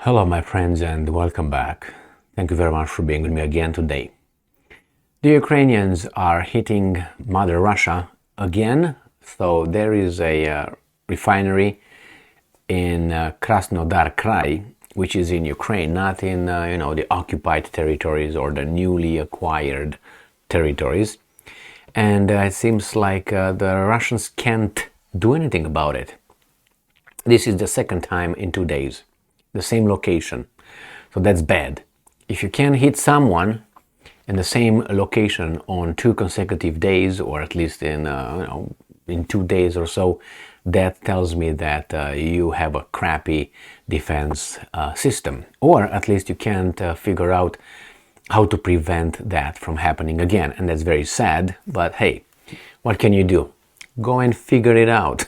Hello my friends and welcome back. Thank you very much for being with me again today. The Ukrainians are hitting Mother Russia again. So there is a refinery in Krasnodar Krai, which is in Ukraine, not in the occupied territories or the newly acquired territories. And it seems like the Russians can't do anything about it. This is the second time in 2 days. The same location, so that's bad. If you can hit someone in the same location on 2 consecutive days, or at least in 2 days or so, that tells me that you have a crappy defense system, or at least you can't figure out how to prevent that from happening again. And that's very sad, but hey, what can you do? Go and figure it out.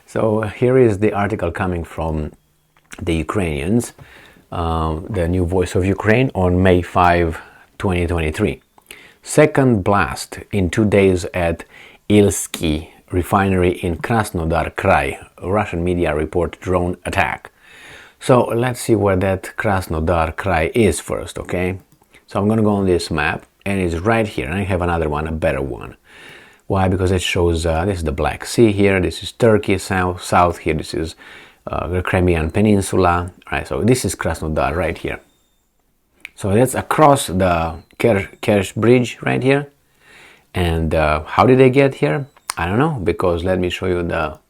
So here is the article coming from the Ukrainians, the new Voice of Ukraine on May 5, 2023. Second blast in 2 days at Ilsky refinery in Krasnodar Krai. Russian media report drone attack. So let's see where that Krasnodar Krai is first, okay? So I'm going to go on this map and it's right here. And I have another one, a better one. Why? Because it shows, this is the Black Sea here, this is Turkey, south here, this is the Crimean Peninsula. Right, so this is Krasnodar right here. So that's across the Kerch Bridge right here. And how did they get here? I don't know, because let me show you the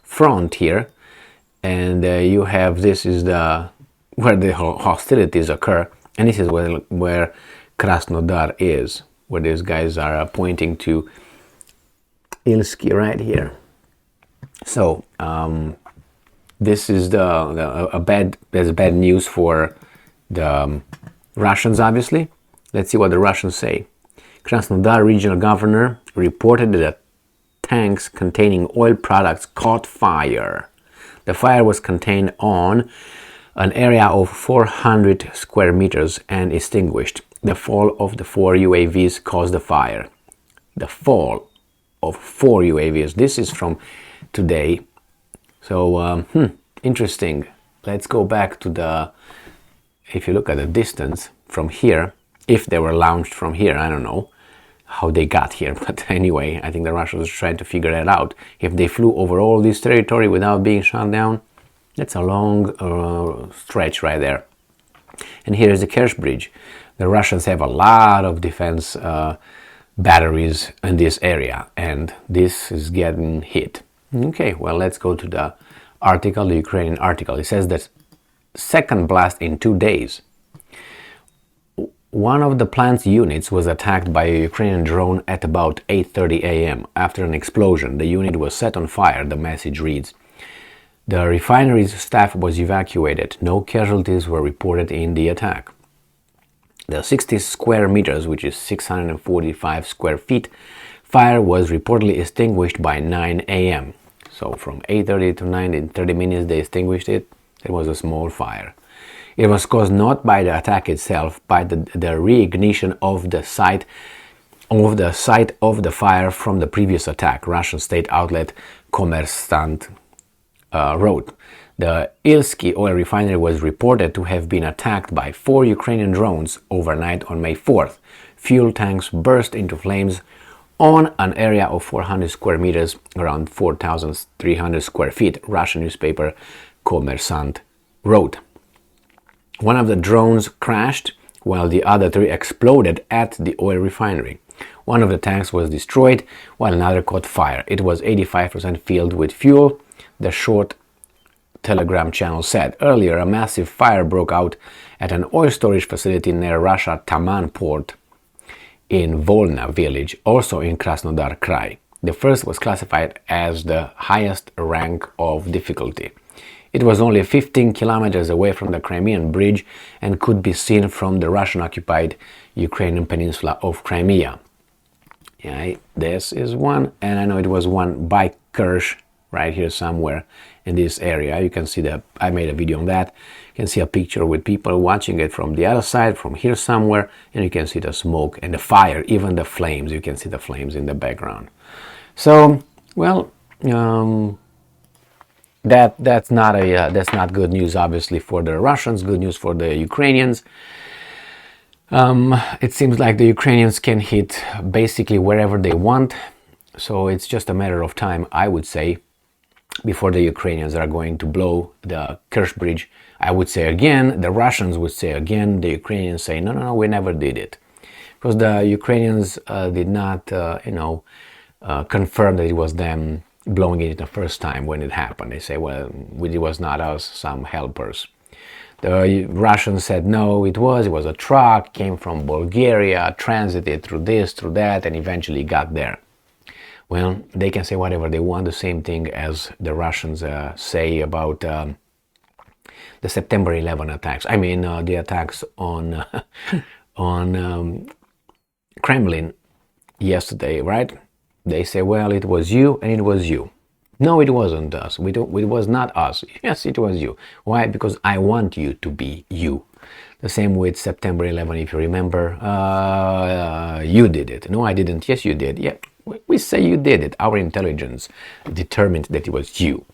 front here. And you have, this is where the hostilities occur. And this is where Krasnodar is, where these guys are pointing to Ilsky right here. So this is there's bad news for the Russians, obviously. Let's see what the Russians say. Krasnodar regional governor reported that tanks containing oil products caught fire. The fire was contained on an area of 400 square meters and extinguished. The fall of the 4 UAVs caused the fire. The fall of 4 UAVs. This is from today. So, interesting. Let's go back to if you look at the distance from here, if they were launched from here, I don't know how they got here. But anyway, I think the Russians are trying to figure that out. If they flew over all this territory without being shot down, that's a long stretch right there. And here is the Kerch Bridge. The Russians have a lot of defense batteries in this area, and this is getting hit. Okay, well, let's go to the article, the Ukrainian article. It says that second blast in 2 days. One of the plant's units was attacked by a Ukrainian drone at about 8:30 a.m. After an explosion, the unit was set on fire, the message reads. The refinery's staff was evacuated. No casualties were reported in the attack. The 60 square meters, which is 645 square feet, fire was reportedly extinguished by 9 a.m. So from 8:30 to 9, in 30 minutes they extinguished it. It was a small fire. It was caused not by the attack itself, by the reignition of the site of the fire from the previous attack, Russian state outlet Kommersant wrote. The Ilsky oil refinery was reported to have been attacked by 4 Ukrainian drones overnight on May 4th. Fuel tanks burst into flames on an area of 400 square meters, around 4,300 square feet, Russian newspaper Kommersant wrote. One of the drones crashed while the other 3 exploded at the oil refinery. One of the tanks was destroyed while another caught fire. It was 85% filled with fuel, the short Telegram channel said. Earlier, a massive fire broke out at an oil storage facility near Russia Taman port in Volna village, also in Krasnodar Krai. The first was classified as the highest rank of difficulty. It was only 15 kilometers away from the Crimean bridge and could be seen from the Russian-occupied Ukrainian peninsula of Crimea. Yeah, this is one, and I know it was one by Kerch right here somewhere in this area. You can see that I made a video on that. You can see a picture with people watching it from the other side, from here somewhere, and you can see the smoke and the fire, even the flames. You can see the flames in the background. So, well, that's not good news, obviously, for the Russians. Good news for the Ukrainians. It seems like the Ukrainians can hit basically wherever they want, so it's just a matter of time, I would say, before the Ukrainians are going to blow the Kerch Bridge. I would say again, the Russians would say again, the Ukrainians say, no, no, no, we never did it. Because the Ukrainians did not, confirm that it was them blowing it the first time when it happened. They say, well, it was not us, some helpers. The Russians said, no, it was a truck, came from Bulgaria, transited through this, through that, and eventually got there. Well, they can say whatever they want, the same thing as the Russians say about the September 11 attacks. I mean, the attacks on on Kremlin yesterday, right? They say, well, it was you and it was you. No, it wasn't us. It was not us. Yes, it was you. Why? Because I want you to be you. The same with September 11, if you remember. You did it. No, I didn't. Yes, you did. Yeah, we say you did it. Our intelligence determined that it was you.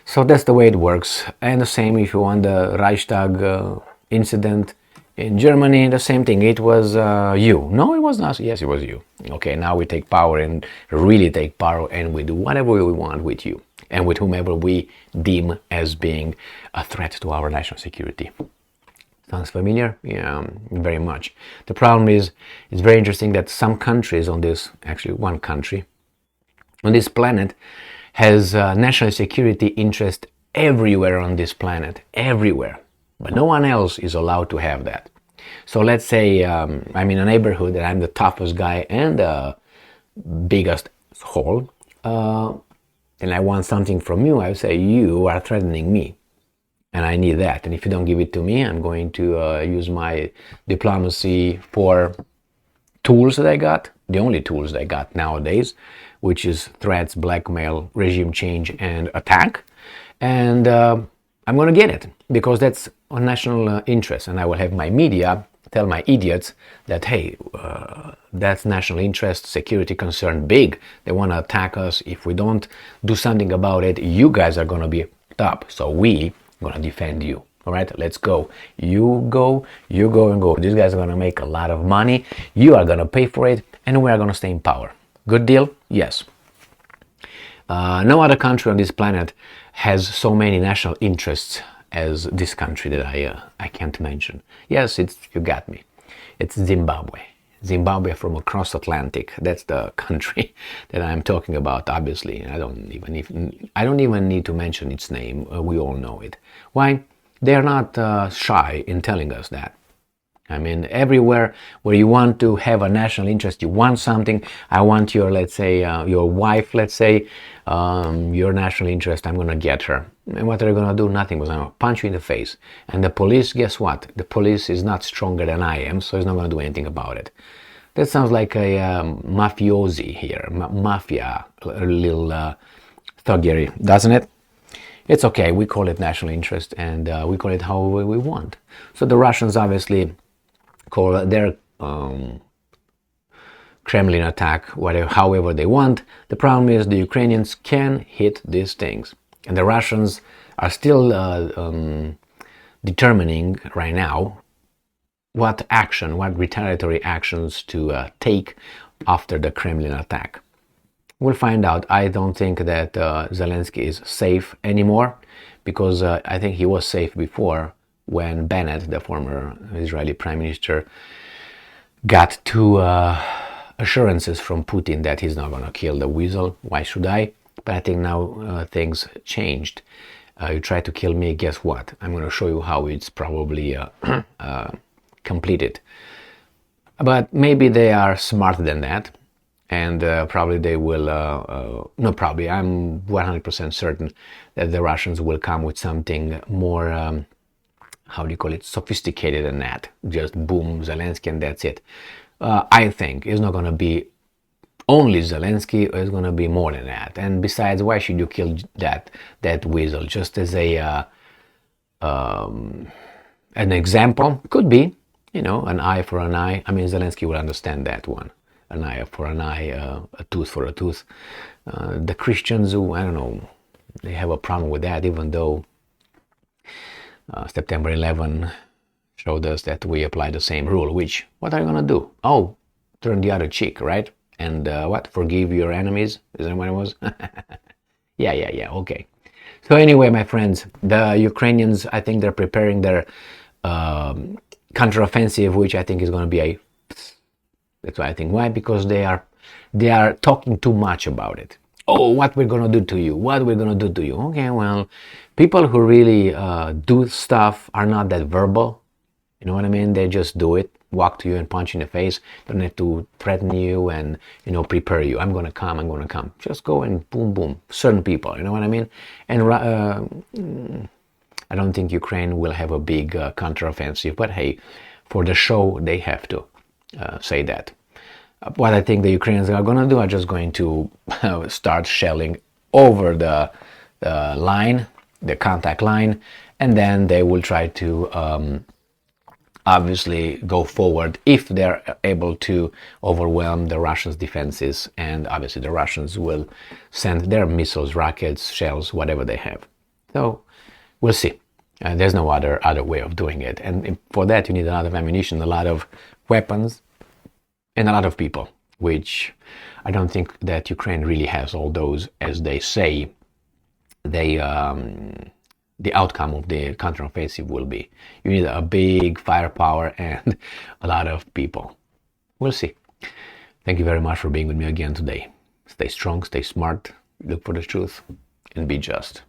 So that's the way it works. And the same if you want the Reichstag incident in Germany, the same thing. It was you. No, it was not. Yes, it was you. Okay, now we take power and really take power, and we do whatever we want with you and with whomever we deem as being a threat to our national security. Sounds familiar? Yeah, very much. The problem is, it's very interesting that some countries on this, actually one country on this planet, has national security interest everywhere on this planet, everywhere. But no one else is allowed to have that. So let's say I'm in a neighborhood and I'm the toughest guy and the biggest hole, and I want something from you. I would say, you are threatening me, and I need that. And if you don't give it to me, I'm going to use my diplomacy for tools that I got, the only tools that I got nowadays, which is threats, blackmail, regime change, and attack. And I'm going to get it because that's on national interest. And I will have my media tell my idiots that, hey, that's national interest, security concern big. They want to attack us. If we don't do something about it, you guys are going to be top. So we going to defend you. All right, let's go. You go, and go. These guys are going to make a lot of money. You are going to pay for it, and we are going to stay in power. Good deal? Yes. No other country on this planet has so many national interests as this country that I can't mention. Yes, you got me. It's Zimbabwe. Zimbabwe from across Atlantic. That's the country that I'm talking about. Obviously, I don't even need to mention its name. We all know it. Why? They're not shy in telling us that. I mean, everywhere where you want to have a national interest, you want something. I want your, let's say, your wife, let's say, your national interest, I'm going to get her. And what are you going to do? Nothing. I'm going to punch you in the face. And the police, guess what? The police is not stronger than I am, so it's not going to do anything about it. That sounds like a mafiosi here, mafia, a little thuggery, doesn't it? It's okay. We call it national interest, and we call it however we want. So the Russians obviously call their Kremlin attack however they want. The problem is the Ukrainians can hit these things, and the Russians are still determining right now what retaliatory actions to take after the Kremlin attack. We'll find out. I don't think that Zelensky is safe anymore, because I think he was safe before when Bennett, the former Israeli prime minister, got two assurances from Putin that he's not going to kill the weasel. Why should I? But I think now things changed. You try to kill me, guess what? I'm going to show you how it's probably completed. But maybe they are smarter than that. And probably they will, no, probably, I'm 100% certain that the Russians will come with something more, how do you call it, sophisticated than that. Just boom, Zelensky, and that's it. I think it's not going to be only Zelensky, it's going to be more than that. And besides, why should you kill that weasel? Just as an example, could be, an eye for an eye. I mean, Zelensky will understand that one. An eye for an eye, a tooth for a tooth. The Christians who, I don't know, they have a problem with that, even though September 11 showed us that we apply the same rule, which, what are you gonna do? Oh, turn the other cheek, right? And what, forgive your enemies? Is that what it was? Yeah, okay. So anyway, my friends, the Ukrainians, I think they're preparing their counteroffensive, which I think is going to be that's why I think. Why? Because they are talking too much about it. Oh, what we're going to do to you, what we're going to do to you. Okay, well, people who really do stuff are not that verbal. You know what I mean? They just do it, walk to you and punch you in the face. Don't have to threaten you and, prepare you. I'm going to come. Just go and boom, boom. Certain people, you know what I mean? And I don't think Ukraine will have a big counteroffensive, but hey, for the show, they have to say that. What I think the Ukrainians are going to do are just going to start shelling over the line, the contact line, and then they will try to obviously go forward if they're able to overwhelm the Russians' defenses, and obviously the Russians will send their missiles, rockets, shells, whatever they have. So we'll see. There's no other way of doing it, and for that you need a lot of ammunition, a lot of weapons, and a lot of people, which I don't think that Ukraine really has all those, as they say. The outcome of the counteroffensive will be. You need a big firepower and a lot of people. We'll see. Thank you very much for being with me again today. Stay strong, stay smart, look for the truth, and be just.